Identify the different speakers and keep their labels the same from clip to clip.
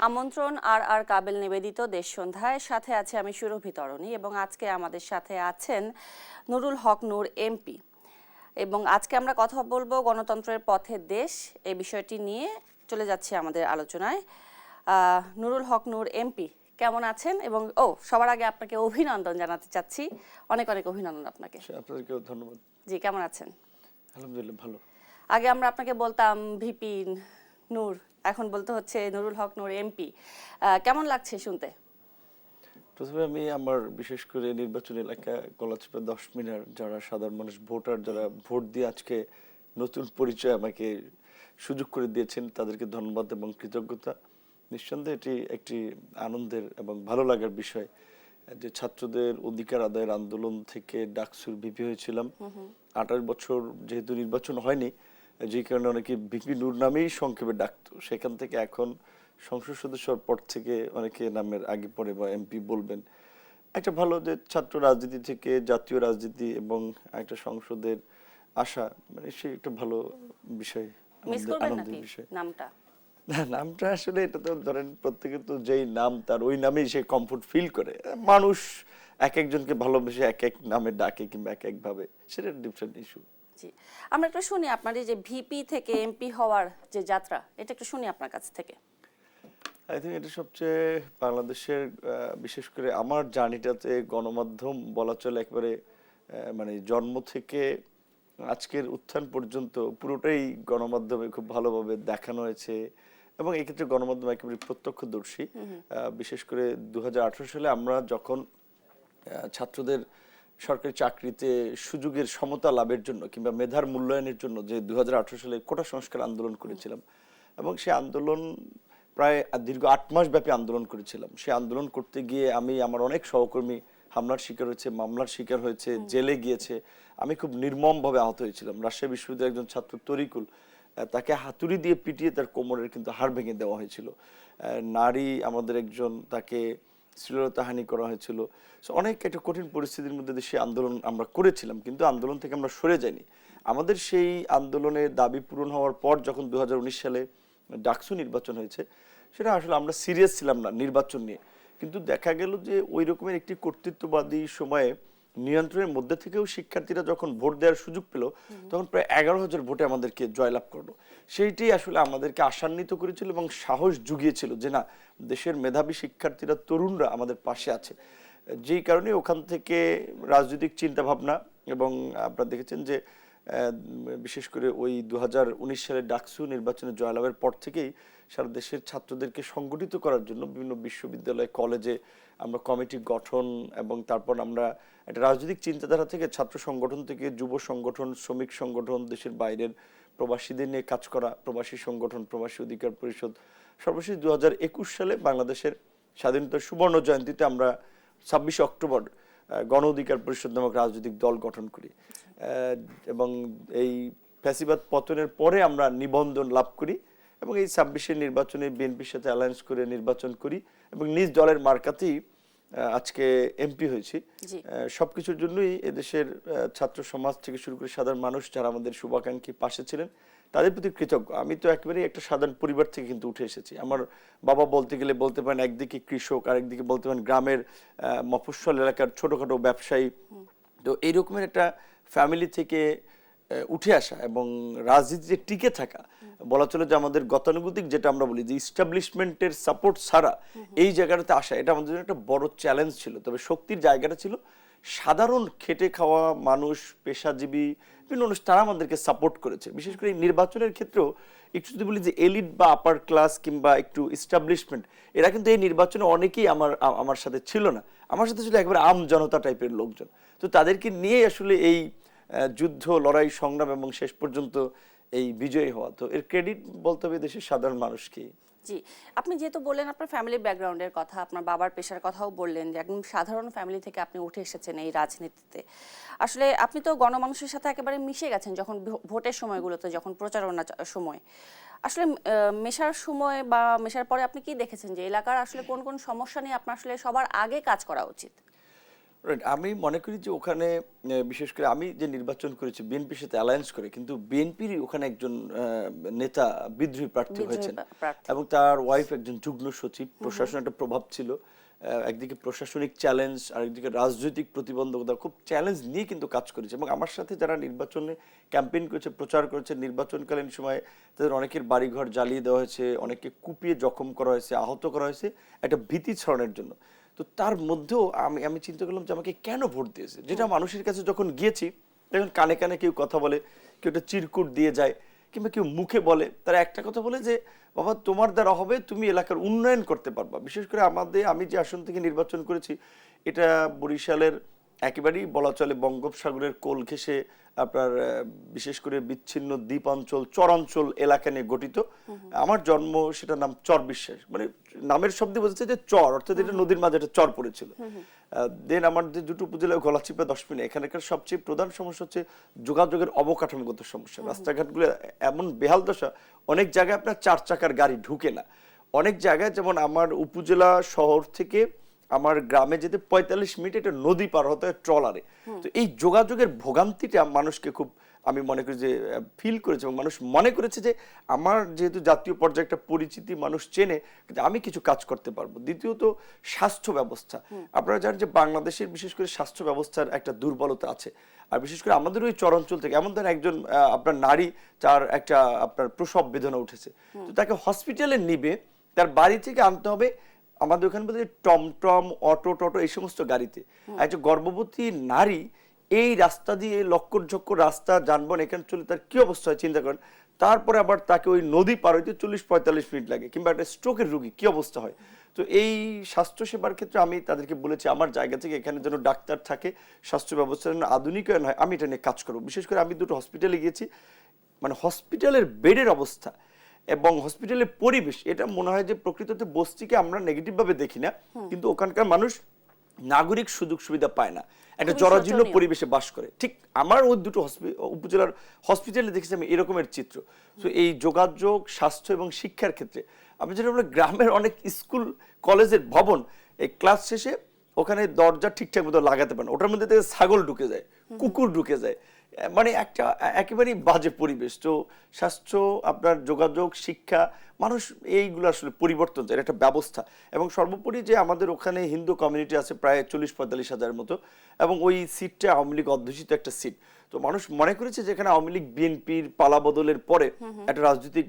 Speaker 1: আমন্ত্রণ আর আর কাবেল নিবেদিত দেশ সন্ধ্যায় সাথে আছে আমি সুরভি তরণী এবং আজকে আমাদের সাথে আছেন নুরুল হক নূর এমপি এবং আজকে আমরা কথা বলবো গণতন্ত্রের পথে দেশ এই বিষয়টি নিয়ে চলে যাচ্ছে আমাদের আলোচনায়। নুরুল হক নূর এমপি কেমন আছেন? এবং সবার আগে আপনাকে অভিনন্দন জানাতে চাচ্ছি, অনেক অনেক অভিনন্দন আপনাকে।
Speaker 2: আপনাকেও ধন্যবাদ।
Speaker 1: জি, কেমন আছেন?
Speaker 2: আলহামদুলিল্লাহ ভালো।
Speaker 1: আগে আমরা আপনাকে বলতাম ভিপি নূর, এখন বলতে হচ্ছে নুরুল হক নূর এমপি। কেমন লাগছে শুনতে?
Speaker 2: প্রথমে আমি আমার বিশেষ করে নির্বাচনী এলাকা গলাচিপা 10 মিনার যারা সাধারণ মানুষ ভোটার যারা ভোট দিয়ে আজকে নতুন পরিচয় আমাকে সুযোগ করে দিয়েছেন তাদেরকে ধন্যবাদ এবং কৃতজ্ঞতা। নিঃসন্দেহে এটি একটি আনন্দের এবং ভালো লাগার বিষয় যে ছাত্রদের অধিকার আদায়ের আন্দোলন থেকে ডাকসুর ভিপি হয়েছিলাম। 28 বছর যেহেতু নির্বাচন হয়নি, যে কারণে অনেকে ভিপি নূর নামেই সংক্ষেপে ডাকতো, সেখান থেকে এখন সংসদ সদস্যর পর থেকে অনেকে নামের আগে পরে বা এমপি বলবেন। একটা ভালো যে ছাত্র রাজনীতি থেকে জাতীয় রাজনীতি এবং একটা সংসদের আসা, মানে সে একটা ভালো বিষয়, আনন্দের বিষয়।
Speaker 1: নামটা
Speaker 2: না, নামটা আসলে এটা তো ধরেন প্রত্যেকে তো যেই নাম তার ওই নামেই সে কমফোর্ট ফিল করে। মানুষ এক একজনকে ভালোবেসে এক এক নামে ডাকে কিংবা এক এক ভাবে, সেটা ডিফারেন্ট ইস্যু।
Speaker 1: জি, আমরা একটু শুনি আপনার এই যে ভিপি থেকে এমপি হওয়ার যে যাত্রা, এটা একটু শুনি আপনার কাছ থেকে।
Speaker 2: আই থিঙ্ক এটা সবচেয়ে বাংলাদেশের বিশেষ করে আমার জার্নিটাতে গণমাধ্যম বলা চলে একেবারে মানে জন্ম থেকে আজকের উত্থান পর্যন্ত পুরোটাই গণমাধ্যমে খুব ভালোভাবে দেখানো হয়েছে এবং এক্ষেত্রে গণমাধ্যম একেবারে প্রত্যক্ষদর্শী। বিশেষ করে 2018 সালে আমরা যখন ছাত্রদের সরকারি চাকরিতে সুযোগের সমতা লাভের জন্য কিংবা মেধার মূল্যায়নের জন্য যে 2018 সালে কোটা সংস্কার আন্দোলন করেছিলাম এবং সেই আন্দোলন প্রায় দীর্ঘ 8 মাস ব্যাপী আন্দোলন করেছিলাম। সেই আন্দোলন করতে গিয়ে আমি আমার অনেক সহকর্মী হামলার শিকার হয়েছে, মামলার শিকার হয়েছে, জেলে গিয়েছে। আমি খুব নির্মমভাবে আহত হয়েছিলাম। রাজশাহী বিশ্ববিদ্যালয়ের একজন ছাত্র তরিকুল, তাকে হাতুড়ি দিয়ে পিটিয়ে তার কোমরের কিন্তু হাড় ভেঙে দেওয়া হয়েছিল। নারী আমাদের একজন, তাকে শ্লীলতাহানি করা হয়েছিল। অনেক একটা কঠিন পরিস্থিতির মধ্যে দিয়ে সেই আন্দোলন আমরা করেছিলাম, কিন্তু আন্দোলন থেকে আমরা সরে যাইনি। আমাদের সেই আন্দোলনের দাবি পূরণ হওয়ার পর যখন 2019 সালে ডাকসু নির্বাচন হয়েছে, সেটা আসলে আমরা সিরিয়াস ছিলাম না নির্বাচন নিয়ে, কিন্তু দেখা গেল যে ওই রকমের একটি কর্তৃত্ববাদী সময়ে নিয়ন্ত্রণের মধ্যে থেকেও শিক্ষার্থীরা যখন ভোট দেওয়ার সুযোগ পেল, তখন প্রায় 11,000 ভোটে আমাদেরকে জয়লাভ করলো। সেইটি আসলে আমাদেরকে আশান্বিত করেছিল এবং সাহস জুগিয়েছিল যে না, দেশের মেধাবী শিক্ষার্থীরা, তরুণরা আমাদের পাশে আছে। যেই কারণে ওখান থেকে রাজনৈতিক চিন্তা ভাবনা এবং আপনারা দেখেছেন যে বিশেষ করে ওই 2019 সালের ডাকসু নির্বাচনে জয়লাভের পর থেকেই সারা দেশের ছাত্রদেরকে সংগঠিত করার জন্য বিভিন্ন বিশ্ববিদ্যালয় কলেজে আমরা কমিটি গঠন এবং তারপর আমরা একটা রাজনৈতিক চিন্তাধারা থেকে ছাত্র সংগঠন থেকে যুব সংগঠন, শ্রমিক সংগঠন, দেশের বাইরের প্রবাসীদের নিয়ে কাজ করা, প্রবাসী সংগঠন, প্রবাসী অধিকার পরিষদ, সর্বশেষ 2021 সালে বাংলাদেশের স্বাধীনতার সুবর্ণ জয়ন্তীতে আমরা 26 অক্টোবর গণ অধিকার পরিষদ নামক রাজনৈতিক দল গঠন করি এবং এই ফ্যাসিবাদ পতনের পরে আমরা নিবন্ধন লাভ করি এবং এই 26-এর নির্বাচনে বিএনপির সাথে অ্যালায়েন্স করে নির্বাচন করি এবং নিজ দলের মার্কাতেই আজকে এমপি হয়েছি। সবকিছুর জন্যই এদেশের ছাত্র সমাজ থেকে শুরু করে সাধারণ মানুষ যারা আমাদের শুভাকাঙ্ক্ষী পাশে ছিলেন, তাদের প্রতি কৃতজ্ঞ। আমি তো একেবারেই একটা সাধারণ পরিবার থেকে কিন্তু উঠে এসেছি। আমার বাবা বলতে গেলে বলতে পারেন একদিকে কৃষক, আরেকদিকে বলতে পারেন গ্রামের মফস্বল এলাকার ছোটখাটো ব্যবসায়ী। তো এইরকমের একটা ফ্যামিলি থেকে উঠে আসা এবং রাজনীতিতে টিকে থাকা, বলা চলে যে আমাদের গতানুগতিক যেটা আমরা বলি যে ইস্টাবলিশমেন্টের সাপোর্ট ছাড়া এই জায়গাটাতে আসা, এটা আমাদের জন্য একটা বড় চ্যালেঞ্জ ছিল। তবে শক্তির জায়গাটা ছিল সাধারণ খেটে খাওয়া মানুষ, পেশাজীবী বিভিন্ন মানুষ, তারা আমাদেরকে সাপোর্ট করেছে। বিশেষ করে নির্বাচনের ক্ষেত্রেও একটু যদি বলি যে এলিট বা আপার ক্লাস কিংবা একটু ইস্টাবলিশমেন্ট, এরা কিন্তু এই নির্বাচনে অনেকেই আমার সাথে ছিল না। আমার সাথে ছিল একেবারে আম জনতা টাইপের লোকজন। তো তাদেরকে নিয়ে আসলে এই যুদ্ধ, লড়াই, সংগ্রাম এবং শেষ পর্যন্ত এই বিজয়ী হওয়া, তো এর ক্রেডিট বলতে হবে দেশের সাধারণ মানুষকে।
Speaker 1: জি, আপনি যেহেতু বললেন আপনার ফ্যামিলি ব্যাকগ্রাউন্ডের কথা, আপনার বাবার পেশার কথাও বললেন যে একদম সাধারণ ফ্যামিলি থেকে আপনি উঠে এসেছেন এই রাজনীতিতে। আসলে আপনি তো গণমানুষের সাথে একেবারে মিশে গেছেন যখন ভোটের সময়গুলোতে, যখন প্রচারণা সময়। আসলে মেশার সময় বা মেশার পরে আপনি কি দেখেছেন যে এলাকার আসলে কোন কোন সমস্যা নিয়ে আপনার আসলে সবার আগে কাজ করা উচিত?
Speaker 2: রাইট, আমি মনে করি যে ওখানে বিশেষ করে আমি যে নির্বাচন করেছি বিএনপির সাথে অ্যালায়েন্স করে, কিন্তু বিএনপির ওখানে একজন নেতা বিদ্রোহী প্রার্থী
Speaker 1: বিদ্রোহী
Speaker 2: হয়েছেন
Speaker 1: প্রার্থী।
Speaker 2: এবং তার ওয়াইফ একজন যুগ্ম সচিব। প্রশাসনের একটা প্রভাব ছিল, একদিকে প্রশাসনিক চ্যালেঞ্জ আর একদিকে রাজনৈতিক প্রতিবন্ধকতা, খুব চ্যালেঞ্জ নিয়ে কিন্তু কাজ করেছে। এবং আমার সাথে যারা নির্বাচনে ক্যাম্পেইন করেছে, প্রচার করেছে, নির্বাচনকালীন সময়ে তাদের অনেকের বাড়িঘর জ্বালিয়ে দেওয়া হয়েছে, অনেককে কুপিয়ে জখম করা হয়েছে, আহত করা হয়েছে একটা ভীতি ছড়ানোর জন্য। তো তার মধ্যেও আমি আমি চিন্তা করলাম যে আমাকে কেন ভোট দিয়েছে, যেটা মানুষের কাছে যখন গিয়েছি তখন কানে কানে কেউ কথা বলে, কেউ একটা চিরকুট দিয়ে যায়, কিংবা কেউ মুখে বলে, তারা একটা কথা বলে যে বাবা তোমার দ্বারা হবে, তুমি এলাকার উন্নয়ন করতে পারবা। বিশেষ করে আমি যে আসন থেকে নির্বাচন করেছি এটা বরিশালের একেবারেই বলা চলে বঙ্গোপসাগরের কোল ঘেঁষে আপনার বিশেষ করে বিচ্ছিন্ন দ্বীপাঞ্চল চরাঞ্চল এলাকা নিয়ে গঠিত। আমার জন্ম, সেটা নাম চর বিশ্বাস, মানে নামের শব্দে বোঝাচ্ছে যে চর, অর্থাৎ এটা নদীর মাঝে একটা চর পড়েছিল। দেন আমার যে দুটো উপজেলা গলাচিপা 10 মিনিট, এখানকার সবচেয়ে প্রধান সমস্যা হচ্ছে যোগাযোগের অবকাঠামোগত সমস্যা। রাস্তাঘাটগুলো এমন বেহাল দশা, অনেক জায়গায় আপনার 4 চাকার গাড়ি ঢুকে না। অনেক জায়গায় যেমন আমার উপজেলা শহর থেকে আমার গ্রামে যেতে 45 মিনিট এটা নদী পার হতে হয় ট্রলারে। তো এই যোগাযোগের ভোগান্তিটা মানুষকে খুব, আমি মনে করি যে ফিল করেছে, এবং মানুষ মনে করেছে যে আমার যেহেতু জাতীয় পর্যায়ে একটা পরিচিতি মানুষ চেনে, কিন্তু আমি কিছু কাজ করতে পারবো। দ্বিতীয়ত স্বাস্থ্য ব্যবস্থা, আপনারা জানেন যে বাংলাদেশের বিশেষ করে স্বাস্থ্য ব্যবস্থার একটা দুর্বলতা আছে। আর বিশেষ করে আমাদের ওই চরাঞ্চল থেকে এমন ধরেন একজন আপনার নারী, তার একটা আপনার প্রসব বেদনা উঠেছে, তো তাকে হসপিটালে নিবে, তার বাড়ি থেকে আনতে হবে আমাদের ওখানে বলতে টমটম, অটো টটো এই সমস্ত গাড়িতে। একজন গর্ভবতী নারী এই রাস্তা দিয়ে লক্কর ঝক্কর রাস্তা যানবাহন এখানে চলে তার কি অবস্থা হয় চিন্তা করেন। তারপরে আবার তাকে ওই নদী পার হইতে 40-45 মিনিট লাগে, কিংবা একটা স্ট্রোকের রোগী কি অবস্থা হয়। তো এই স্বাস্থ্য সেবার ক্ষেত্রে আমি তাদেরকে বলেছি আমার জায়গা থেকে এখানে যেন ডাক্তার থাকে, স্বাস্থ্য ব্যবস্থা যেন আধুনিকায়ন হয়, আমি এটা নিয়ে কাজ করবো। বিশেষ করে আমি দুটো হসপিটালে গিয়েছি, মানে হসপিটালের বেডের অবস্থা এবং হসপিটালের পরিবেশ, এটা মনে হয় যে প্রকৃততে বস্তিকে আমরা নেগেটিভ ভাবে দেখি না, কিন্তু ওখানকার মানুষ নাগরিক সুযোগ সুবিধা পায় না, একটা জরাজীর্ণ পরিবেশে বাস করে। ঠিক আমার ওই দুটো উপজেলার হসপিটালে দেখেছি আমি এরকমের চিত্র। তো এই যোগাযোগ, স্বাস্থ্য এবং শিক্ষার ক্ষেত্রে আমি যেটা বলি, গ্রামের অনেক স্কুল কলেজের ভবন এই ক্লাস শেষে ওখানে দরজা ঠিকঠাক মতো লাগাতে পারে না, ওটার মধ্যে থেকে ছাগল ঢুকে যায়, কুকুর ঢুকে যায়, মানে একটা একেবারেই বাজে পরিবেশ। তো স্বাস্থ্য, আপনার যোগাযোগ, শিক্ষা, মানুষ এইগুলো আসলে পরিবর্তন চায়, একটা ব্যবস্থা। এবং সর্বোপরি যে আমাদের ওখানে হিন্দু কমিউনিটি আছে প্রায় 40-45 হাজারের মতো, এবং ওই সিটটা আওয়ামী লীগ অধ্যুষিত একটা সিট। তো মানুষ মনে করেছে যে এখানে আওয়ামী লীগ বিএনপির পালা বদলের পরে একটা রাজনৈতিক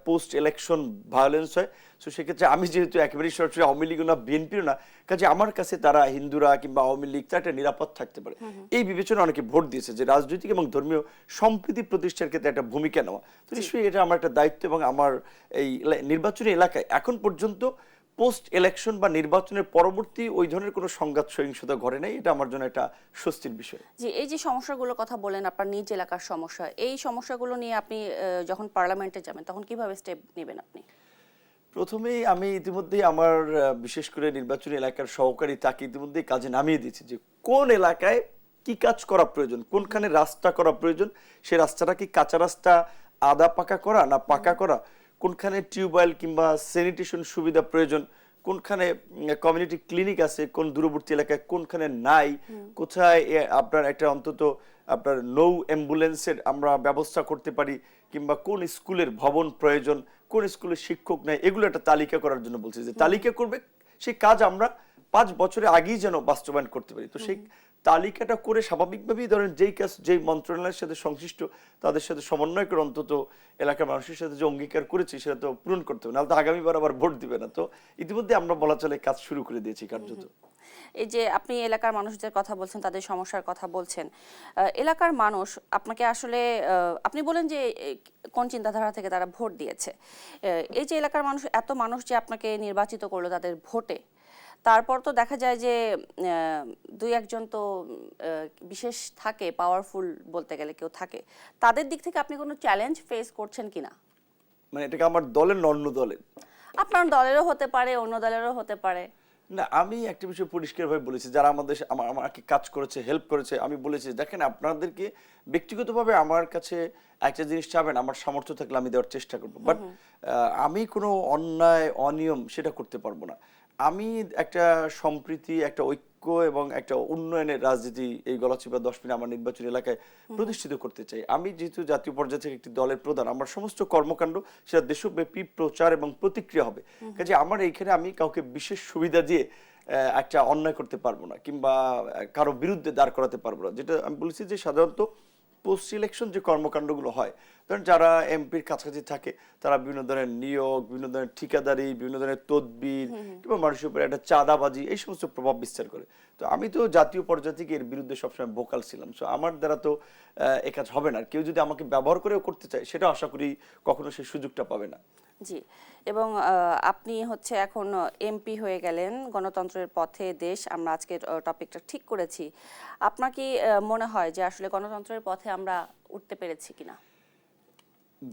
Speaker 2: পোস্ট ইলেকশন ভায়োলেন্স হয়। তো সেক্ষেত্রে আমি যেহেতু একেবারেই সরাসরি আওয়ামী লীগও না বিএনপিও না, কাজে আমার কাছে তারা হিন্দুরা কিংবা আওয়ামী লীগ তারা একটা নিরাপদ থাকতে পারে, এই বিবেচনা অনেকে ভোট দিয়েছে যে রাজনৈতিক এবং ধর্মীয় সম্প্রীতি প্রতিষ্ঠার ক্ষেত্রে একটা ভূমিকা নেওয়া। তো নিশ্চয়ই এটা আমার একটা দায়িত্ব, এবং আমার এই নির্বাচনী এলাকায় এখন পর্যন্ত পোস্ট ইলেকশন বা নির্বাচনের পরবর্তী ওই ধরনের কোনো সংঘাত সহিংসতা ঘটে নাই, এটা আমার জন্য একটা স্বস্তির বিষয়।
Speaker 1: জি, এই যে সমস্যাগুলোর কথা বলেন, আপনার নিজ এলাকার সমস্যা, এই সমস্যাগুলো নিয়ে আপনি যখন পার্লামেন্টে যাবেন তখন কিভাবে স্টেপ নেবেন আপনি?
Speaker 2: প্রথমেই আমি ইতিমধ্যেই আমার বিশেষ করে নির্বাচনী এলাকার সহকারী তাকে ইতিমধ্যেই কাজে নামিয়ে দিয়েছি যে কোন এলাকায় কি কাজ করা প্রয়োজন, কোনখানে রাস্তা করা প্রয়োজন, সে রাস্তাটা কি কাঁচা রাস্তা আদা পাকা করা না পাকা করা, কোনখানে টিউবওয়েল কিংবা স্যানিটেশন সুবিধা প্রয়োজন, কোনখানে কমিউনিটি ক্লিনিক আছে, কোন দূরবর্তী এলাকায় কোনখানে নাই, কোথায় আপনার একটা অন্তত আপনার নৌ অ্যাম্বুলেন্সের আমরা ব্যবস্থা করতে পারি, কিংবা কোন স্কুলের ভবন প্রয়োজন, কোন স্কুলের শিক্ষক নাই, এগুলো একটা তালিকা করার জন্য বলছি যে তালিকা করবে। সেই কাজ আমরা 5 বছরে আগেই যেন বাস্তবায়ন করতে পারি। তো সেই তালিকাটা করে স্বাভাবিকভাবেই ধরেন যেই কাজ যেই মন্ত্রণালয়ের সাথে সংশ্লিষ্ট তাদের সাথে সমন্বয় করে অন্তত এলাকার মানুষের সাথে যে অঙ্গীকার করেছি সেটা তো পূরণ করতে হবে, নাহলে তো আগামীবার আবার ভোট দিবে না। তো ইতিমধ্যে আমরা বলা চলে কাজ শুরু করে দিয়েছি কার্যত।
Speaker 1: এই যে আপনি এলাকার মানুষদের কথা বলছেন, তাদের সমস্যার কথা বলছেন, এলাকার মানুষ আপনাকে আসলে আপনি বলেন যে কোন চিন্তাধারা থেকে তারা ভোট দিয়েছে, এই যে এলাকার মানুষ, এত মানুষ যে আপনাকে নির্বাচিত করলো তাদের ভোটে, তারপর তো দেখা যায় যে 2-1 তো বিশেষ থাকে, পাওয়ারফুল বলতে গেলে কেউ থাকে, তাদের দিক থেকে আপনি কোনো চ্যালেঞ্জ ফেস করছেন কিনা?
Speaker 2: মানে এটাকে আমার দলের অন্য দলের,
Speaker 1: আপনার দলেরও হতে পারে, অন্য দলেরও হতে পারে।
Speaker 2: না, আমি একটা বিষয় পরিষ্কারভাবে বলেছি, যারা আমাকে কাজ করেছে, হেল্প করেছে, আমি বলেছি দেখেন আপনাদেরকে ব্যক্তিগতভাবে আমার কাছে একটা জিনিস চাবেন, আমার সামর্থ্য থাকলে আমি দেওয়ার চেষ্টা করবো, বাট আমি কোনো অন্যায় অনিয়ম সেটা করতে পারবো না। আমি একটা সম্প্রীতি, একটা ঐক্য ঐক্য এবং একটা উন্নয়নের রাজনীতি এই গলাচিপা 10 মিনিট আমার নির্বাচনী এলাকায় প্রতিষ্ঠিত করতে চাই। আমি যেহেতু জাতীয় পর্যায়ে থেকে একটি দলের প্রধান, আমার সমস্ত কর্মকাণ্ড সেটা দেশব্যাপী প্রচার এবং প্রতিক্রিয়া হবে। কাজে আমার এইখানে আমি কাউকে বিশেষ সুবিধা দিয়ে একটা অন্যায় করতে পারবো না, কিংবা কারো বিরুদ্ধে দাঁড় করাতে পারবো না। যেটা আমি বলেছি যে সাধারণত পোস্ট ইলেকশন যে কর্মকাণ্ডগুলো হয়, ধরেন যারা এমপির কাছাকাছি থাকে তারা বিভিন্ন ধরনের নিয়োগ, বিভিন্ন ধরনের ঠিকাদারি, বিভিন্ন ধরনের তদবির কিংবা মানুষের উপরে একটা চাঁদাবাজি, এই সমস্ত প্রভাব বিস্তার করে। তো আমি তো জাতীয় পর্যায়ে থেকে এর বিরুদ্ধে সবসময় ভোকাল ছিলাম। সো আমার দ্বারা তো এ কাজ হবে না। কেউ যদি আমাকে ব্যবহার করেও করতে চায়, সেটা আশা করি কখনো সেই সুযোগটা পাবে না।
Speaker 1: জি, এবং আপনি হচ্ছে এখন এমপি হয়ে গেলেন, গণতন্ত্রের পথে দেশ, আমরা আজকের টপিকটা ঠিক করেছি। আপনার কি মনে হয় যে আসলে গণতন্ত্রের পথে আমরা উঠতে পেরেছি কিনা?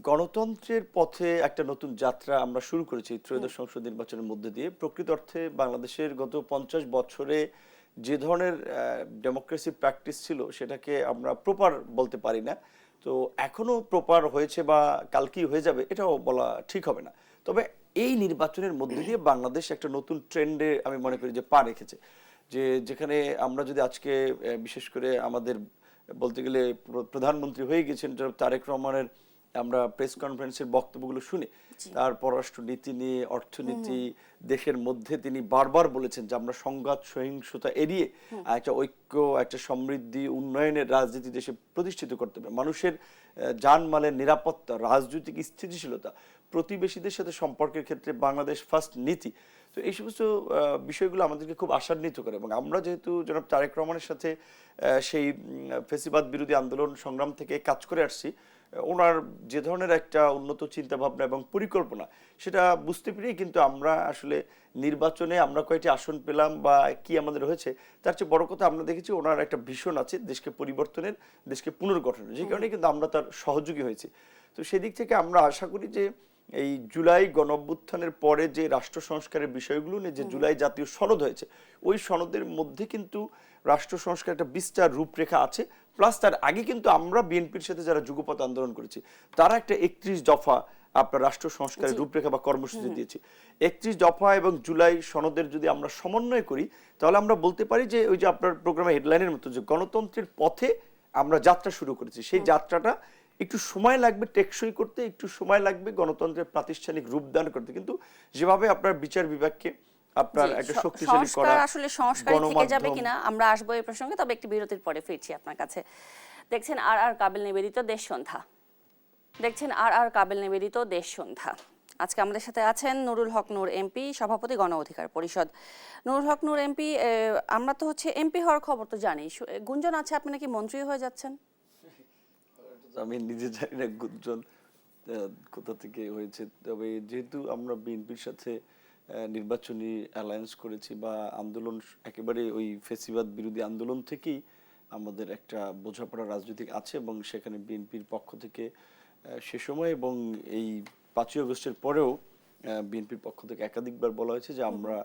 Speaker 2: গণতন্ত্রের পথে একটা নতুন যাত্রা আমরা শুরু করেছি ত্রয়োদশ সংসদ নির্বাচনের মধ্যে দিয়ে। প্রকৃত অর্থে বাংলাদেশের গত 50 বছরে যে ধরনের ডেমোক্রেসি প্র্যাকটিস ছিল, সেটাকে আমরা প্রপার বলতে পারি না। তো এখনো প্রপার হয়েছে বা কালকেই হয়ে যাবে এটাও বলা ঠিক হবে না। তবে এই নির্বাচনের মধ্যে দিয়ে বাংলাদেশ একটা নতুন ট্রেন্ডে আমি মনে করি যে পা রেখেছে। যেখানে আমরা যদি আজকে বিশেষ করে আমাদের বলতে গেলে প্রধানমন্ত্রী হয়ে গেছেন জনাব তারেক রহমানের, আমরা প্রেস কনফারেন্সের বক্তব্যগুলো শুনি, তার পররাষ্ট্র নীতি নিয়ে, অর্থনীতি, দেশের মধ্যে তিনি বারবার বলেছেন যে আমরা সংঘাত সহিংসতা এড়িয়ে একটা ঐক্য, একটা সমৃদ্ধি, উন্নয়নের রাজনীতি দেশে প্রতিষ্ঠিত করতে হবে। মানুষের জানমালের নিরাপত্তা, রাজনৈতিক স্থিতিশীলতা, প্রতিবেশীদের সাথে সম্পর্কের ক্ষেত্রে বাংলাদেশ ফার্স্ট নীতি। তো এই সমস্ত বিষয়গুলো আমাদেরকে খুব আশান্বিত করে। এবং আমরা যেহেতু জনাব তারেক রহমানের সাথে সেই ফেসিবাদ বিরোধী আন্দোলন সংগ্রাম থেকে কাজ করে আসছি, ওনার যে ধরনের একটা উন্নত চিন্তা ভাবনা এবং পরিকল্পনা, সেটা বুঝতে পেরেই কিন্তু আমরা আসলে নির্বাচনে আমরা কয়টি আসন পেলাম বা কি আমাদের হয়েছে, তার চেয়ে বড় কথা আমরা দেখেছি ওনার একটা ভীষণ আছে দেশকে পরিবর্তনের, দেশকে পুনর্গঠনের, যে কারণে কিন্তু আমরা তার সহযোগী হয়েছি। তো সেদিক থেকে আমরা আশা করি যে এই জুলাই গণঅভ্যুত্থানের পরে যে রাষ্ট্র সংস্কারের বিষয়গুলো নিয়ে যে জুলাই জাতীয় সনদ হয়েছে, ওই সনদের মধ্যে কিন্তু রাষ্ট্র সংস্কার একটা বিস্তার রূপরেখা আছে। প্লাস তার আগে কিন্তু আমরা বিএনপির সাথে যারা যুগপৎ আন্দোলন করেছি, তারা একটা 31 দফা আপনার রাষ্ট্র সংস্কারের রূপরেখা বা কর্মসূচি দিয়েছি। 31 দফা এবং জুলাই সনদের যদি আমরা সমন্বয় করি, তাহলে আমরা বলতে পারি যে ওই যে আপনার প্রোগ্রামে হেডলাইনের মতো যে গণতন্ত্রের পথে আমরা যাত্রা শুরু করেছি, সেই যাত্রাটা একটু সময় লাগবে টেকসই করতে, একটু সময় লাগবে গণতন্ত্রের প্রাতিষ্ঠানিক রূপদান করতে। কিন্তু যেভাবে আপনার বিচার বিভাগকে আপনার একটা শক্তিশালী করা,
Speaker 1: আসলে সংস্কার থেকে যাবে কিনা আমরা আসবো এই প্রসঙ্গে, তবে একটি বিরতির পরে ফিরছি আপনার কাছে। দেখছেন আর কাবিল নিবেদিত দেশ সন্ধ্যা, দেশ সন্ধ্যা। আজকে আমাদের সাথে আছেন নুরুল হক নূর এমপি, সভাপতি গণ অধিকার পরিষদ। নুরুল হক নূর এমপি, আমরা তো হচ্ছে এমপি হওয়ার খবর তো জানি, গুঞ্জন আছে আপনি নাকি মন্ত্রী হয়ে যাচ্ছেন।
Speaker 2: আমি নিজে জানি না গুঞ্জন কোথা থেকে হয়েছে। তবে যেহেতু আমরা বিএনপির সাথে নির্বাচনী অ্যালায়েন্স করেছি বা আন্দোলন একেবারে ওই ফেসিবাদ বিরোধী আন্দোলন থেকেই আমাদের একটা বোঝাপড়া রাজনৈতিক আছে, এবং সেখানে বিএনপির পক্ষ থেকে সে সময় এবং এই 5ই আগস্টের পরেও বিএনপির পক্ষ থেকে একাধিকবার বলা হয়েছে যে আমরা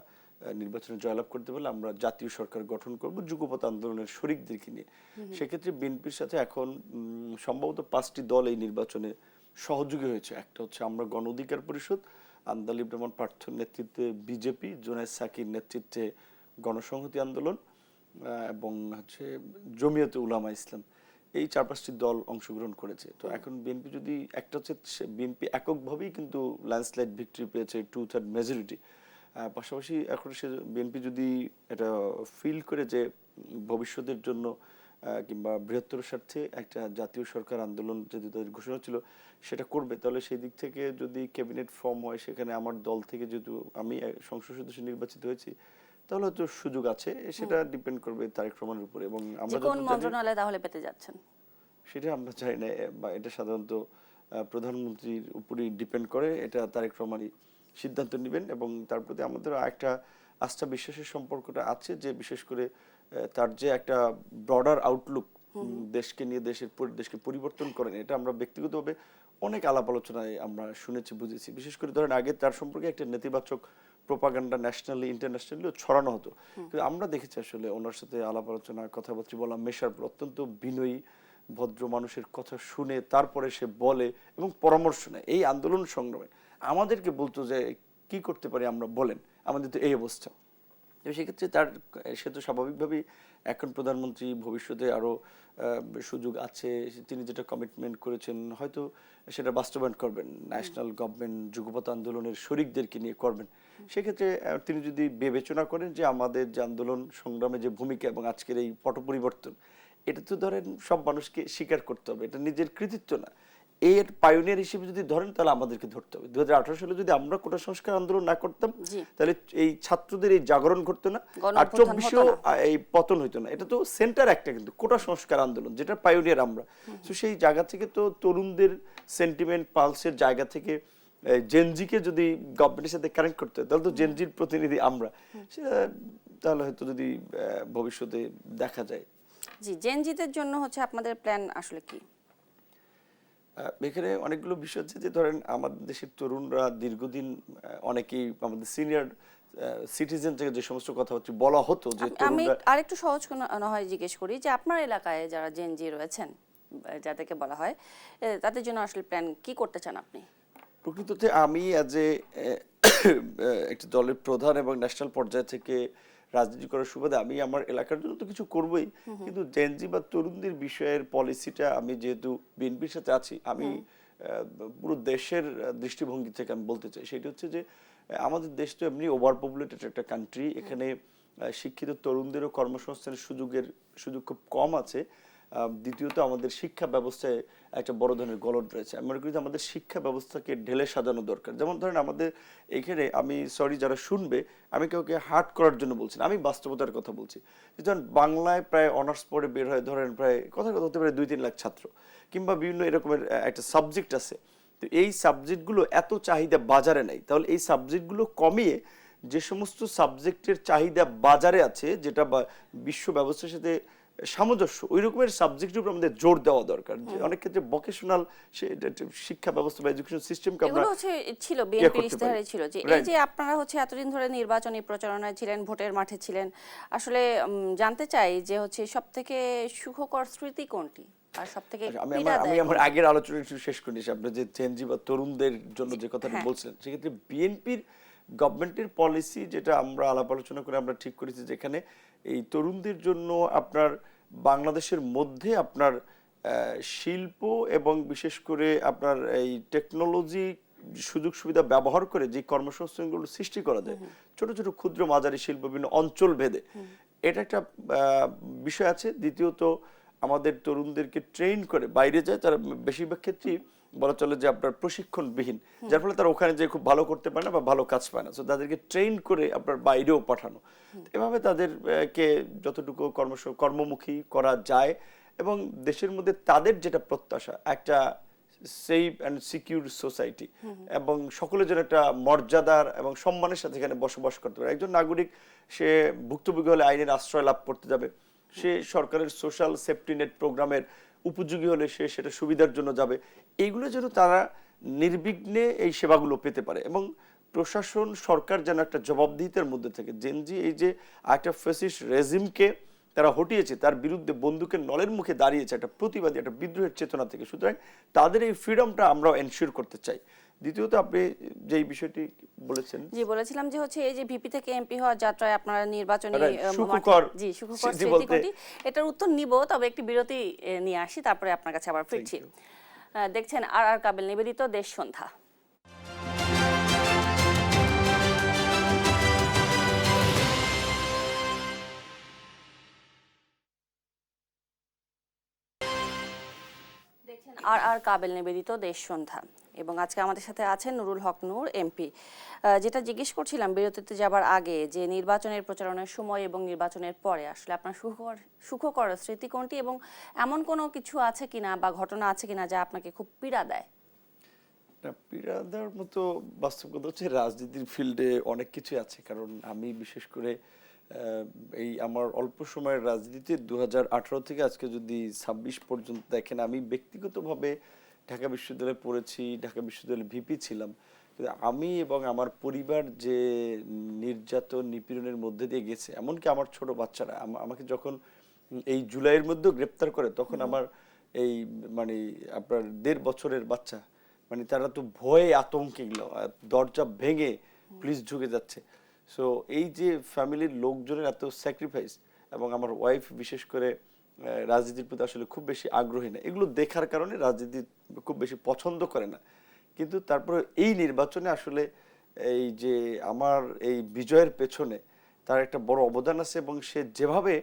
Speaker 2: নির্বাচনে জয়লাভ করতে পারলে আমরা জাতীয় সরকার গঠন করব যুগপৎ আন্দোলনের শরিকদেরকে নিয়ে। সেক্ষেত্রে বিএনপির সাথে এখন সম্ভবত 5টি দল এই নির্বাচনে সহযোগী হয়েছে। একটা হচ্ছে আমরা গণ অধিকার পরিষদ, আন্দালিব রহমান পার্থর নেতৃত্বে বিজেপি, জুনায়েদ সাকির নেতৃত্বে গণসংহতি আন্দোলন এবং হচ্ছে জমিয়তে উলামা ইসলাম, এই 4-5টি দল অংশগ্রহণ করেছে। তো এখন বিএনপি যদি একটা হচ্ছে বিএনপি এককভাবেই কিন্তু ল্যান্ডস্লাইড ভিক্টরি পেয়েছে, 2/3 মেজরিটি। পাশাপাশি এখন সে বিএনপি যদি এটা ফিল করে যে ভবিষ্যতের জন্য কিংবা বৃহত্তর স্বার্থে একটা জাতীয় সরকার আন্দোলন যদি তাদের ঘোষণা ছিল সেটা করবে, তাহলে সেই দিক থেকে যদি ক্যাবিনেট ফর্ম হয়, সেখানে আমার দল থেকে যেহেতু আমি সংসদ সদস্য নির্বাচিত হয়েছি, তাহলে হয়তো সুযোগ আছে। সেটা ডিপেন্ড করবে তারেক রহমানের উপরে। এবং আমরা
Speaker 1: কোন মন্ত্রণালয় তাহলে পেতে যাচ্ছেন
Speaker 2: সেটা আমরা চাই না, বা এটা সাধারণত প্রধানমন্ত্রীর উপরেই ডিপেন্ড করে। এটা তারেক রহমানই সিদ্ধান্ত নেবেন, এবং তার প্রতি আমাদের একটা আস্থা বিশ্বাসের সম্পর্কটা আছে যে বিশেষ করে তার যে একটা ব্রডার আউটলুক দেশকে নিয়ে, দেশকে পরিবর্তন করেন, এটা আমরা ব্যক্তিগতভাবে অনেক আলাপ আলোচনায় আমরা শুনেছি, বুঝেছি। বিশেষ করে ধরেন আগে তার সম্পর্কে একটা নেতিবাচক প্রোপাগান্ডা ন্যাশনালি ইন্টারন্যাশনালিও ছড়ানো হতো, কিন্তু আমরা দেখেছি আসলে ওনার সাথে আলাপ আলোচনা, কথাবার্তা বলা, মেশার পর অত্যন্ত বিনয়ী ভদ্র মানুষের কথা শুনে তারপরে সে বলে এবং পরামর্শ নেয়। এই আন্দোলন সংগ্রামে আমাদেরকে বলতো যে কি করতে পারি আমরা, বলেন, আমাদের তো এই অবস্থা। সেক্ষেত্রে সে তো স্বাভাবিকভাবেই এখন প্রধানমন্ত্রী, ভবিষ্যতে আরো সুযোগ আছে, তিনি যেটা কমিটমেন্ট করেছেন হয়তো সেটা বাস্তবায়ন করবেন, ন্যাশনাল গভর্নমেন্ট যুগপৎ আন্দোলনের শরিকদেরকে নিয়ে করবেন। সেক্ষেত্রে তিনি যদি বিবেচনা করেন যে আমাদের যে আন্দোলন সংগ্রামে যে ভূমিকা এবং আজকের এই পট পরিবর্তন, এটা তো ধরেন সব মানুষকে স্বীকার করতে হবে, এটা নিজের কৃতিত্ব না। এর পাইওনিয়ার হিসেবে যদি ধরেন তাহলে আমাদেরকে ধরতে হবে। 2018 সালে যদি আমরা কোটা সংস্কার আন্দোলন না করতাম তাহলে এই ছাত্রদের এই জাগরণ ঘটতো না, আর 24-এও এই পতন হইতো না। এটা তো সেন্টার একটা কিন্তু কোটা সংস্কার আন্দোলন, যেটা পাইওনিয়ার আমরা। তো সেই জায়গা থেকে তো তরুণদের সেন্টিমেন্ট পালসের জায়গা থেকে জেনজিকে যদি গভর্নমেন্টের সাথে কানেক্ট করতে হয় তাহলে তো জেনজির প্রতিনিধি আমরা, তাহলে হয়তো যদি ভবিষ্যতে দেখা যায়।
Speaker 1: জি, জেনজিদের জন্য হচ্ছে আপনাদের প্ল্যান আসলে কি?
Speaker 2: এখানে অনেকগুলো বিষয় আছে যে ধরেন আমাদের দেশের তরুণরা দীর্ঘদিন অনেকেই আমাদের সিনিয়র সিটিজেন থেকে যে সমস্ত কথাবার্তা বলা হতো যে
Speaker 1: আমি
Speaker 2: তরুণরা,
Speaker 1: আরেকটু সহজ না হয় জিজ্ঞেস করি যে আপনার এলাকায় যারা জেনজি রয়েছেন, যাদেরকে বলা হয়, তাদের জন্য আসলে প্ল্যান কি করতে চান আপনি?
Speaker 2: প্রকৃততে আমি অ্যাজ এ একটা দলের প্রধান এবং ন্যাশনাল পর্যায় থেকে রাজনীতি করার সুবাদে আমি আমার এলাকার জন্য তো কিছু করবই, কিন্তু জেনজি বা তরুণদের বিষয়ের পলিসিটা আমি যেহেতু বিএনপির সাথে আছি, আমি পুরো দেশের দৃষ্টিভঙ্গি থেকে আমি বলতে চাই সেটা হচ্ছে যে আমাদের দেশ তো এমনি ওভার পপুলেটেড একটা কান্ট্রি, এখানে শিক্ষিত তরুণদেরও কর্মসংস্থানের সুযোগ খুব কম আছে। দ্বিতীয়ত আমাদের শিক্ষা ব্যবস্থায় একটা বড় ধরনের গলদ রয়েছে। আমি মনে করি যে আমাদের শিক্ষা ব্যবস্থাকে ঢেলে সাজানো দরকার। যেমন ধরেন আমাদের এখানে, আমি সরি যারা শুনবে, আমি কাউকে হার্ট করার জন্য বলছি না, আমি বাস্তবতার কথা বলছি। যেমন বাংলায় প্রায় অনার্স পড়ে বের হয় ধরেন প্রায় কথা হতে পারে 2-3 লাখ ছাত্র, কিংবা বিভিন্ন এরকমের একটা সাবজেক্ট আছে। তো এই সাবজেক্টগুলো এত চাহিদা বাজারে নেই, তাহলে এই সাবজেক্টগুলো কমিয়ে যে সমস্ত সাবজেক্টের চাহিদা বাজারে আছে, যেটা বিশ্ব ব্যবস্থার সাথে সামঞ্জস্য, ওই রকমের সাবজেক্টের উপর আমাদের জোর দেওয়া দরকার। যে অনেক ক্ষেত্রে ভোকেশনাল শিক্ষা ব্যবস্থা বা এডুকেশন সিস্টেমকে আমরা,
Speaker 1: এগুলো হচ্ছে ছিল বিএনপির ইশতেহারে ছিল যে এই যে আপনারা হচ্ছে এতদিন ধরে নির্বাচনী প্রচারণায় ছিলেন, ভোটের মাঠে ছিলেন, আসলে জানতে চাই যে হচ্ছে সবথেকে সুখকর স্মৃতি কোনটি আর সবথেকে
Speaker 2: আমি আমার আগের আলোচনা একটু শেষ করি। আপনি যে জেনজি বা তরুণদের জন্য যে কথাটা বলছিলেন, সেক্ষেত্রে বিএনপির গভর্নমেন্টের পলিসি যেটা আমরা আলাপ আলোচনা করে আমরা ঠিক করেছি, যেখানে এই তরুণদের জন্য আপনার বাংলাদেশের মধ্যে আপনার শিল্প এবং বিশেষ করে আপনার এই টেকনোলজি সুযোগ সুবিধা ব্যবহার করে যে কর্মসংস্থানগুলো সৃষ্টি করা যায়, ছোট ছোট ক্ষুদ্র মাঝারি শিল্প বিভিন্ন অঞ্চল ভেদে, এটা একটা বিষয় আছে। দ্বিতীয়ত আমাদের তরুণদেরকে ট্রেন করে বাইরে যায়, তারা বেশিরভাগ ক্ষেত্রেই বলা চলে যে আপনার প্রশিক্ষণবিহীন, যার ফলে তারা ওখানে যে খুব ভালো করতে পারে না বা ভালো কাজ পায় না। সো তাদেরকে ট্রেন করে আপনার বাইরেও পাঠানো, এভাবে তাদেরকে যতটুকু কর্মমুখী করা যায় এবং দেশের মধ্যে তাদের যেটা প্রত্যাশা, একটা সেফ অ্যান্ড সিকিউর সোসাইটি এবং সকলের জন্য একটা মর্যাদার এবং সম্মানের সাথে এখানে বসবাস করতে পারে। একজন নাগরিক সে ভুক্তভোগী হলে আইনের আশ্রয় লাভ করতে যাবে, সে সরকারের সোশ্যাল সেফটি নেট প্রোগ্রামের উপযোগী হলে সে সেটা সুবিধার জন্য যাবে। এইগুলো যেন তারা নির্বিঘ্নে এই সেবাগুলো পেতে পারে এবং প্রশাসন সরকার যেন একটা জবাবদিহিতার মধ্যে থাকে। জেনজি এই যে একটা ফ্যাসিস্ট রেজিমকে তারা হটিয়েছে, তার বিরুদ্ধে বন্দুকের নলের মুখে দাঁড়িয়েছে একটা প্রতিবাদী, একটা বিদ্রোহের চেতনা থেকে। সুতরাং তাদের এই ফ্রিডমটা আমরাও এনশিওর করতে চাই। দ্বিতীয়ত আপনি যেই বিষয়টি বলেছেন,
Speaker 1: জি বলেছিলাম যে হচ্ছে এই যে ভিপি থেকে এমপি হওয়ার যাত্রায় আপনারা নির্বাচনী
Speaker 2: সুখকর
Speaker 1: স্মৃতি কোনটি, এটার উত্তর নিব, তবে একটি বিরতি নিয়ে আসি, তারপরে আপনার কাছে আবার ফিরছি। দেখছেন আর কাবিল নিবেদিত দেশ সন্ধ্যা। আর কাবিল নিবেদিত দেশ সন্ধ্যা এবং আজকে আমাদের সাথে আছেন নুরুল হক নূর এমপি। যেটা জিজ্ঞেস করছিলাম বিরতিতে যাবার আগে, যে নির্বাচনের প্রচারণার সময় এবং নির্বাচনের পরে আসলে আপনার সুখকর স্মৃতি কোনটি এবং এমন কোনো কিছু আছে কিনা বা ঘটনা আছে কিনা যা আপনাকে খুব পীড়া দেয়?
Speaker 2: পীড়া দেওয়ার মতো বাস্তব কথা হচ্ছে রাজনীতির ফিল্ডে অনেক কিছু আছে। কারণ আমি বিশেষ করে এই আমার অল্প সময়ের রাজনীতি 2018 থেকে আজকে যদি 26 পর্যন্ত দেখেন, আমি ব্যক্তিগতভাবে ঢাকা বিশ্ববিদ্যালয়ে পড়েছি, ঢাকা বিশ্ববিদ্যালয়ে ভিপি ছিলাম। আমি এবং আমার পরিবার যে নির্যাতন নিপীড়নের মধ্যে দিয়ে গেছে, এমনকি আমার ছোট বাচ্চারা আমাকে যখন এই জুলাইয়ের মধ্যে গ্রেপ্তার করে, তখন আমার এই মানে আপনার 1.5 বছরের বাচ্চা, মানে তারা তো ভয়ে আতঙ্কে দরজা ভেঙে পুলিশ ঢুকে যাচ্ছে। সো এই যে ফ্যামিলির লোকজনের এত স্যাক্রিফাইস, এবং আমার ওয়াইফ বিশেষ করে রাজনীতির প্রতি আসলে খুব বেশি আগ্রহী না, এগুলো দেখার কারণে রাজনীতি খুব বেশি পছন্দ করে না। কিন্তু তারপরে এই নির্বাচনে আসলে এই যে আমার এই বিজয়ের পেছনে তার একটা বড় অবদান আছে, এবং সে যেভাবে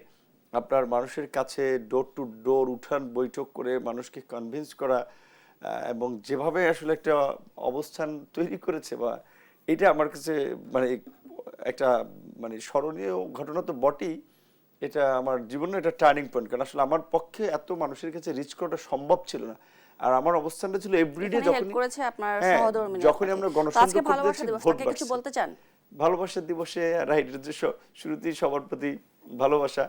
Speaker 2: আপনার মানুষের কাছে ডোর টু ডোর উঠান বৈঠক করে মানুষকে কনভিন্স করা, এবং যেভাবে আসলে একটা অবস্থান তৈরি করেছে, বা এটা আমার কাছে মানে একটা মানে স্মরণীয় ঘটনা তো বটেই, এটা আমার জীবনে একটা টার্নিং পয়েন্ট। কারণ আসলে আমার পক্ষে এত মানুষের কাছে রিচ করাটা সম্ভব ছিল না। আর আমার অবস্থানটা ছিল এভরিডে
Speaker 1: হেল্প করেছে আপনার
Speaker 2: হ্যাঁ,
Speaker 1: সহধর্মিণী
Speaker 2: যখনই আমরা গণসংযোগ করতে
Speaker 1: ভালোবাসা
Speaker 2: যাচ্ছি,
Speaker 1: দিবস
Speaker 2: ভোট
Speaker 1: তাকে কিছু
Speaker 2: বাড়ছে।
Speaker 1: বলতে চান?
Speaker 2: ভালোবাসা দিবসে রাইট, শুরুতেই সবার প্রতি ভালোবাসা,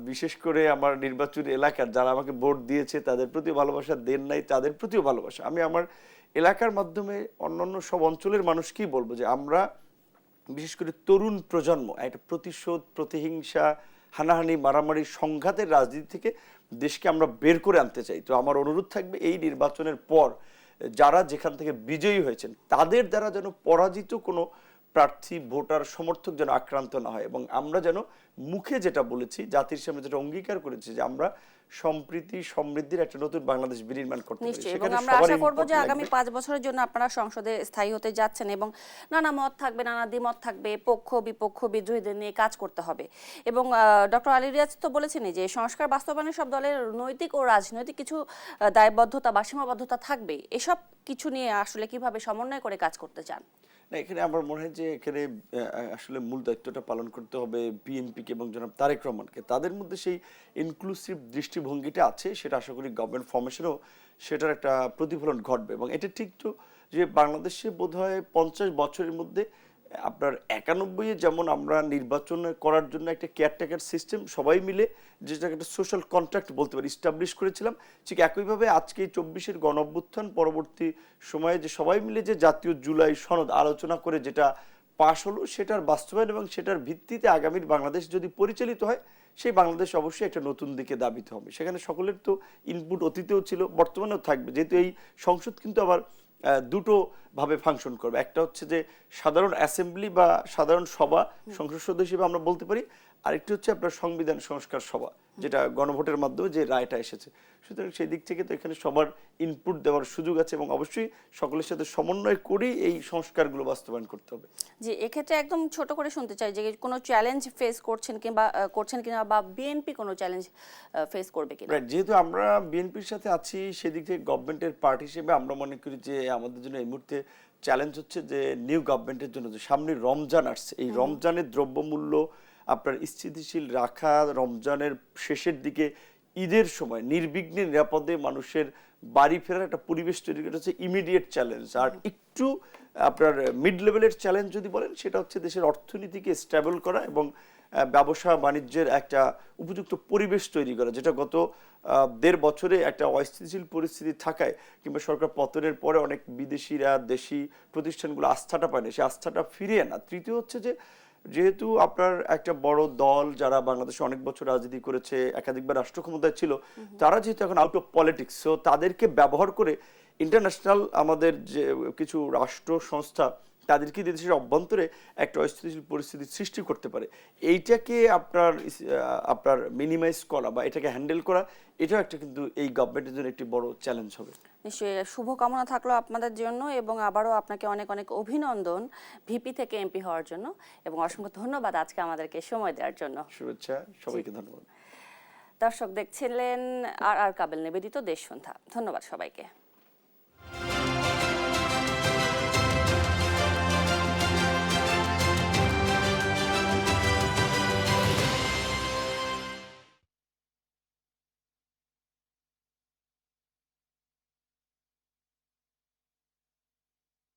Speaker 2: বিশেষ করে আমার নির্বাচনী এলাকার যারা আমাকে ভোট দিয়েছে তাদের প্রতি ভালোবাসা, দেন নাই তাদের প্রতিও ভালোবাসা। আমি আমার এলাকার মাধ্যমে অন্যান্য সব অঞ্চলের মানুষকেই বলবো যে আমরা বিশেষ করে তরুণ প্রজন্ম একটা প্রতিশোধ, প্রতিহিংসা, হানাহানি, মারামারি, সংঘাতের রাজনীতি থেকে দেশকে আমরা বের করে আনতে চাই। তো আমার অনুরোধ থাকবে এই নির্বাচনের পর যারা যেখান থেকে বিজয়ী হয়েছেন তাদের দ্বারা যেন পরাজিত কোনো প্রার্থী, ভোটার, সমর্থক যেন আক্রান্ত না হয়, এবং আমরা যেন মুখে যেটা বলেছি, জাতির সামনে যেটা অঙ্গীকার করেছি যে আমরা সম্প্রীতি সমৃদ্ধির একটা নতুন বাংলাদেশ বিনির্মাণ করতে পারি।
Speaker 1: নিশ্চয়ই, এবং আমরা আশা করব যে আগামী 5 বছরের জন্য আপনারা সংসদে স্থায়ী হতে যাচ্ছেন এবং নানা মত থাকবে, নানা দ্বিমত থাকবে, পক্ষ বিপক্ষ বিদ্রোহীদের নিয়ে কাজ করতে হবে। এবং ডক্টর আলী রিয়াজ তো বলেছেনই যে সংস্কার বাস্তবায়নে সব দলের নৈতিক ও রাজনৈতিক কিছু দায়বদ্ধতা বা সীমাবদ্ধতা থাকবে। এসব কিছু নিয়ে আসলে কিভাবে সমন্বয় করে কাজ করতে চান?
Speaker 2: না, এখানে আমার মনে হয় যে এখানে আসলে মূল দায়িত্বটা পালন করতে হবে বিএনপিকে এবং জনাব তারেক রহমানকে। তাদের মধ্যে সেই ইনক্লুসিভ দৃষ্টিভঙ্গিটা আছে, সেটা আশা করি গভর্নমেন্ট ফর্মেশনেও সেটার একটা প্রতিফলন ঘটবে। এবং এটা ঠিক তো যে বাংলাদেশে বোধহয় 50 বছরের মধ্যে আপনার 91-এ যেমন আমরা নির্বাচন করার জন্য একটা কেয়ারটেকার সিস্টেম সবাই মিলে, যেটাকে একটা সোশ্যাল কন্ট্রাক্ট বলতে পারি, ইস্টাবলিশ করেছিলাম, ঠিক একইভাবে আজকে 24-এর গণ অভ্যুত্থান পরবর্তী সময়ে যে সবাই মিলে যে জাতীয় জুলাই সনদ আলোচনা করে যেটা পাশ হলো, সেটার বাস্তবায়ন এবং সেটার ভিত্তিতে আগামীর বাংলাদেশ যদি পরিচালিত হয়, সেই বাংলাদেশ অবশ্যই একটা নতুন দিকে দাবিত হবে। সেখানে সকলের তো ইনপুট অতীতেও ছিল, বর্তমানেও থাকবে, যেহেতু এই সংসদ কিন্তু আবার দুটো ভাবে ফাংশন করবে। একটা হচ্ছে যে সাধারণ অ্যাসেম্বলি বা সাধারণ সভা, সংসদ সদস্য হিসেবে আমরা বলতে পারি, আরেকটি হচ্ছে আপনার সংবিধান সংস্কার সভা, যেটা গণভোটের মাধ্যমে যে রায়টা এসেছে। সুতরাং সেই দিক থেকে তো এখানে সবার ইনপুট দেওয়ার সুযোগ আছে, এবং অবশ্যই সকলের সাথে সমন্বয় করেই এই সংস্কারগুলো বাস্তবায়ন করতে হবে।
Speaker 1: জি, এক্ষেত্রে একদম ছোট করে শুনতে চাই যে কোনো চ্যালেঞ্জ ফেস করছেন কিনা, বা বিএনপি কোনো চ্যালেঞ্জ ফেস করবে কিনা?
Speaker 2: রাইট, যেহেতু আমরা বিএনপির সাথে আছি, সেদিক থেকে গভর্নমেন্টের পার্টি হিসেবে আমরা মনে করি যে আমাদের জন্য এই মুহূর্তে চ্যালেঞ্জ হচ্ছে যে নিউ গভর্নমেন্টের জন্য যে সামনে রমজান আসছে, এই রমজানের দ্রব্যমূল্য আপনার স্থিতিশীল রাখা, রমজানের শেষের দিকে ঈদের সময় নির্বিঘ্নে নিরাপদে মানুষের বাড়ি ফেরার একটা পরিবেশ তৈরি করা হচ্ছে ইমিডিয়েট চ্যালেঞ্জ। আর একটু আপনার মিড লেভেলের চ্যালেঞ্জ যদি বলেন, সেটা হচ্ছে দেশের অর্থনীতিকে স্টেবল করা এবং ব্যবসা বাণিজ্যের একটা উপযুক্ত পরিবেশ তৈরি করা, যেটা গত 1.5 বছরে একটা অস্থিতিশীল পরিস্থিতি থাকায় কিংবা সরকার পতনের পরে অনেক বিদেশিরা দেশি প্রতিষ্ঠানগুলো আস্থাটা পায় না, সেই আস্থাটা ফিরিয়ে আনা। তৃতীয় হচ্ছে যে যেহেতু আপনার একটা বড় দল যারা বাংলাদেশে অনেক বছর রাজনীতি করেছে, একাধিকবার রাষ্ট্র ক্ষমতায় ছিল, তারা যেহেতু এখন আউট অফ পলিটিক্স, সো তাদেরকে ব্যবহার করে ইন্টারন্যাশনাল আমাদের যে কিছু রাষ্ট্র সংস্থা তাদেরকে দেশের অভ্যন্তরে একটা অস্থিতিশীল পরিস্থিতি সৃষ্টি করতে পারে। এইটাকে আপনার মিনিমাইজ করা বা এটাকে হ্যান্ডেল করা, এটাও একটা কিন্তু এই গভর্নমেন্টের জন্য একটি বড় চ্যালেঞ্জ হবে।
Speaker 1: নিশ্চয়ই, শুভকামনা থাকলো আপনাদের জন্য, এবং আবারও আপনাকে অনেক অনেক অভিনন্দন ভিপি থেকে এমপি হওয়ার জন্য, এবং অসংখ্য ধন্যবাদ আজকে আমাদেরকে সময় দেওয়ার জন্য।
Speaker 2: শুভেচ্ছা, সবাইকে ধন্যবাদ।
Speaker 1: দর্শক দেখছিলেন আর কাবেল নিবেদিত দেশ সন্ধ্যা। ধন্যবাদ সবাইকে।